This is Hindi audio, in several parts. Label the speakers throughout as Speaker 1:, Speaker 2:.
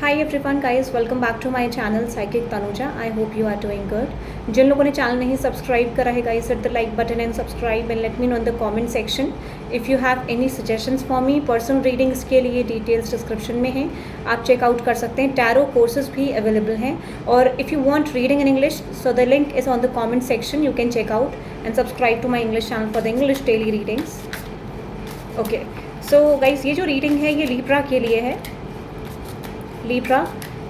Speaker 1: Hi everyone guys, welcome back to my channel psychic Tanuja. I hope you are doing good. जिन लोगों ने चैनल नहीं सब्सक्राइब करा है guys, hit the like button and subscribe and let me know in the comment section if you have any suggestions for me. Personal readings के लिए डिटेल्स डिस्क्रिप्शन में हैं, आप चेकआउट कर सकते हैं। टैरो कोर्सेज भी अवेलेबल हैं और if you want reading in English so the link is on the comment section. You can check out and subscribe to my English channel for the English daily readings. Okay, so guys ये जो रीडिंग है ये लीब्रा के लिए है। लीब्रा,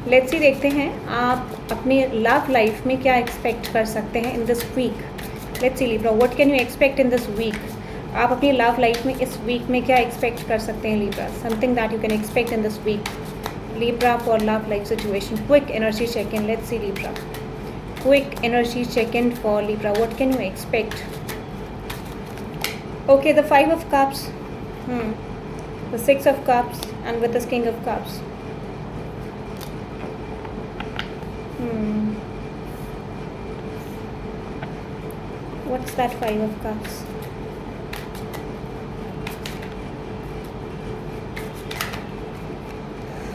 Speaker 1: लेट्स सी देखते हैं आप अपनी लव लाइफ में क्या एक्सपेक्ट कर सकते हैं in this week. Let's see Libra, what can you expect in this week. आप अपनी लव लाइफ में इस वीक में क्या एक्सपेक्ट कर सकते हैं Libra. Something that you can expect in this week Libra for love life situation. Quick energy check in, let's see Libra, quick energy check in for Libra, what can you expect. Okay, the 5 of cups, the 6 of cups and with the king of cups. What's that 5 of cups?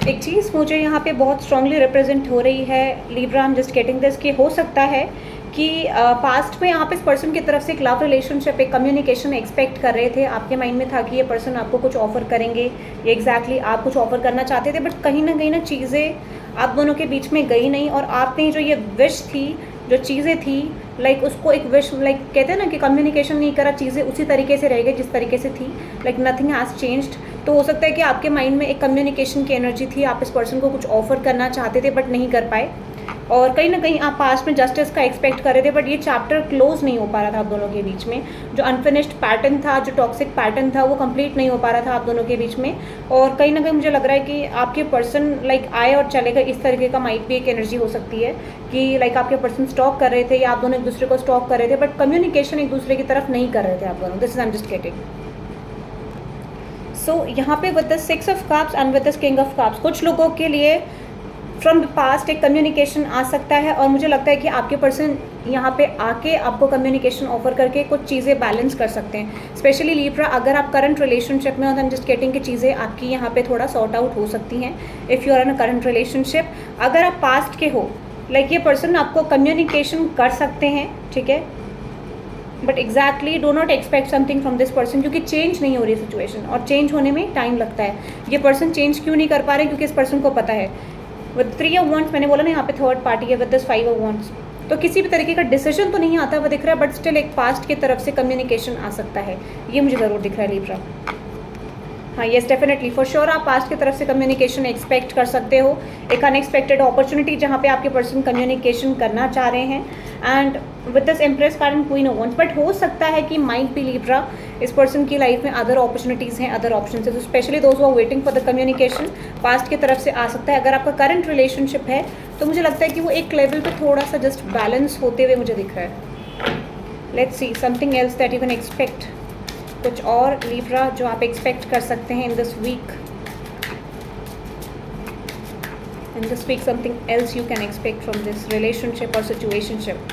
Speaker 1: एक चीज़ मुझे यहाँ पे बहुत स्ट्रांगली रिप्रेजेंट हो रही है Libra, I am just getting this, कि हो सकता है कि पास्ट में आप इस पर्सन की तरफ से एक लव रिलेशनशिप, एक कम्युनिकेशन एक्सपेक्ट कर रहे थे। आपके माइंड में था कि ये पर्सन आपको कुछ ऑफर करेंगे, ये एग्जैक्टली आप कुछ ऑफर करना चाहते थे, बट कहीं ना चीज़ें आप दोनों के बीच में गई नहीं और आपने जो ये विश थी, जो चीज़ें थी, लाइक उसको एक विश, लाइक कहते हैं ना कि कम्युनिकेशन नहीं करा, चीज़ें उसी तरीके से रह गई जिस तरीके से थी, लाइक नथिंग हैज़ चेंज्ड। तो हो सकता है कि आपके माइंड में एक कम्युनिकेशन की एनर्जी थी, आप इस पर्सन को कुछ ऑफर करना चाहते थे बट नहीं कर पाए, और कहीं ना कहीं आप पास्ट में जस्टिस का एक्सपेक्ट कर रहे थे, बट ये चैप्टर क्लोज नहीं हो पा रहा था आप दोनों के बीच में। जो अनफिनिश्ड पैटर्न था, जो टॉक्सिक पैटर्न था, वो कंप्लीट नहीं हो पा रहा था आप दोनों के बीच में। और कहीं ना कहीं मुझे लग रहा है कि आपके पर्सन लाइक आए और चलेगा, इस तरीके का माइट भी एक एनर्जी हो सकती है कि लाइक आपके पर्सन स्टॉक कर रहे थे या आप दोनों एक दूसरे को स्टॉक कर रहे थे, बट कम्युनिकेशन एक दूसरे की तरफ नहीं कर रहे थे आप दोनों। This is I am just getting. So यहाँ पे with the 6 of cups and with the king of cups कुछ लोगों के लिए फ्रॉम द पास्ट एक कम्युनिकेशन आ सकता है, और मुझे लगता है कि आपके पर्सन यहाँ पे आके आपको कम्युनिकेशन ऑफर करके कुछ चीज़ें बैलेंस कर सकते हैं। स्पेशली लीब्रा, अगर आप करंट रिलेशनशिप में हो तो आई एम जस्ट गेटिंग कि चीज़ें आपकी यहाँ पे थोड़ा सॉर्ट आउट हो सकती हैं if you are in a current relationship. अगर आप पास्ट के हो, लाइक ये पर्सन आपको कम्युनिकेशन कर सकते हैं, ठीक है, but exactly do not expect something from this person, क्योंकि चेंज नहीं हो रही सिचुएशन, और चेंज होने में टाइम लगता है। ये पर्सन चेंज क्यों नहीं कर पा रहे, क्योंकि इस पर्सन को पता है विद 3 of wands, मैंने बोला ना यहाँ पे थर्ड पार्टी है विद दिस 5 of wands, तो किसी भी तरीके का डिसीजन तो नहीं आता हुआ दिख रहा है, बट स्टिल एक पास्ट की तरफ से कम्युनिकेशन आ सकता है, ये मुझे ज़रूर दिख रहा है लीब्रा। हाँ, येस डेफिनेटली फॉर श्योर आप पास्ट की तरफ से कम्युनिकेशन एक्सपेक्ट कर सकते हो, एक अनएक्सपेक्टेड अपॉर्चुनिटी जहाँ पे आपके पर्सन कम्युनिकेशन करना चाह रहे हैं। And with this empress card and queen of wands, but हो सकता है कि माइट बी लीब्रा इस पर्सन की लाइफ में अदर अपॉर्चुनिटीज़ हैं, अदर ऑप्शन है, तो specially those who are waiting for the communication past की तरफ से आ सकता है। अगर आपका करंट रिलेशनशिप है तो मुझे लगता है कि वो एक लेवल पे थोड़ा सा जस्ट बैलेंस होते हुए मुझे दिख रहा है। Let's see something else that you can expect, कुछ और लीब्रा जो आप एक्सपेक्ट कर सकते हैं in this week. In this week something else you can expect from this relationship और situationship.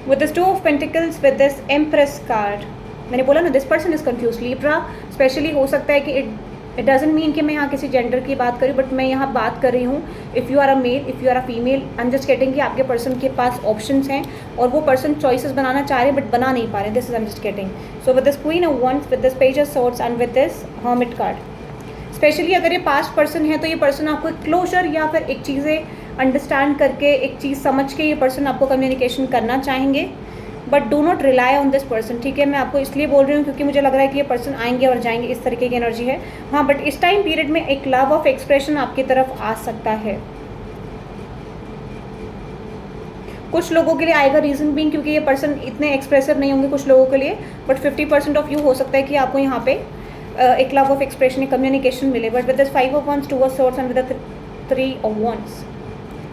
Speaker 1: With this 2 of Pentacles, with this empress card, मैंने बोला ना this person is confuse Libra. Specially हो सकता है कि इट डजेंट मीन कि मैं यहाँ किसी जेंडर की बात करूँ, बट मैं यहाँ बात कर रही हूँ if you are a male, if you are a female, I am just getting कि आपके पर्सन के पास ऑप्शंस हैं और वो पर्सन चॉइसेस बनाना चाह रहे हैं बट बना नहीं पा रहे। This is I am just getting. So with this queen of wands, with this page of swords and with this hermit card, specially अगर ये पास्ट पर्सन है तो ये पर्सन आपको एक क्लोजर या फिर एक चीज़ें अंडरस्टैंड करके, एक चीज़ समझ के ये पर्सन आपको कम्युनिकेशन करना चाहेंगे, but do not rely on this person, ठीक है। मैं आपको इसलिए बोल रही हूँ क्योंकि मुझे लग रहा है कि ये पर्सन आएंगे और जाएंगे, इस तरीके की एनर्जी है। हाँ, बट इस टाइम पीरियड में एक लव ऑफ एक्सप्रेशन आपकी तरफ आ सकता है। कुछ लोगों के लिए आएगा, रीजन बीइंग क्योंकि ये पर्सन इतने एक्सप्रेसिव नहीं होंगे कुछ लोगों के लिए, बट 50% ऑफ यू हो सकता है कि आपको यहाँ पे एक लव ऑफ एक्सप्रेशन, एक कम्युनिकेशन मिले। But with this 5 of wands, 2 of swords and with the 3 of wands,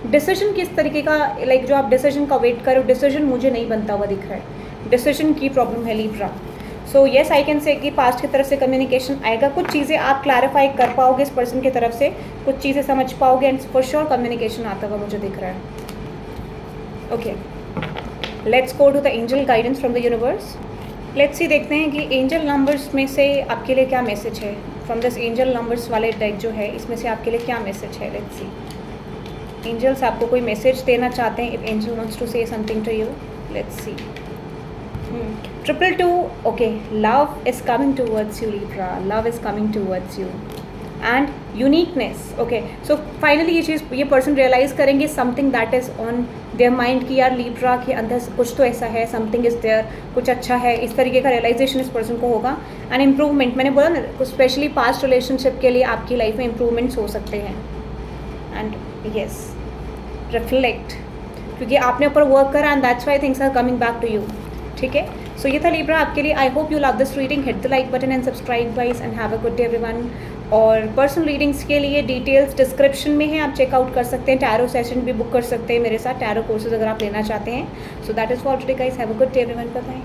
Speaker 1: decision किस तरीके का, लाइक जो आप डिसीजन का वेट करो, डिसीजन मुझे नहीं बनता हुआ दिख रहा है, डिसीजन की प्रॉब्लम है Libra. So yes I can say कि पास्ट की तरफ से कम्युनिकेशन आएगा, कुछ चीज़ें आप क्लैरिफाई कर पाओगे इस पर्सन की तरफ से, कुछ चीज़ें समझ पाओगे एंड फॉर श्योर कम्युनिकेशन आता हुआ मुझे दिख रहा है। Okay, let's go to the angel guidance from the universe. Let's see देखते हैं कि एंजल नंबर्स में से आपके लिए क्या मैसेज है फ्रॉम दिस एंजल नंबर्स वाले डेक जो है इसमें से आपके लिए क्या मैसेज है, लेट्स सी। एंजल्स आपको कोई मैसेज देना चाहते हैं, if angel wants to say something to you, let's see. 222, okay, love is coming towards you Libra, love is coming towards you and uniqueness. Okay, so finally ये पर्सन रियलाइज़ करेंगे something that is on their mind कि यार लिब्रा के अंदर कुछ तो ऐसा है, समथिंग इज़ देयर, कुछ अच्छा है, इस तरीके का रियलाइजेशन इस पर्सन को होगा। एंड इम्प्रूवमेंट, मैंने बोला ना, कुछ स्पेशली पास्ट रिलेशनशिप के लिए आपकी लाइफ में इम्प्रूवमेंट्स हो सकते हैं। एंड येस, रिफ्लेक्ट, क्योंकि आपने ऊपर वर्क करा and that's why things are coming back to you. ठीक है, सो ये था लिब्रा आपके लिए। I hope you love this reading, hit the like button and subscribe guys and have a good day everyone. और पर्सनल रीडिंग्स के लिए डिटेल्स डिस्क्रिप्शन में है, आप चेकआउट कर सकते हैं। टैरो सेशन भी बुक कर सकते हैं मेरे साथ, टैरो कोर्सेज अगर आप लेना चाहते हैं। So that is for today guys, have a good day everyone, bye bye.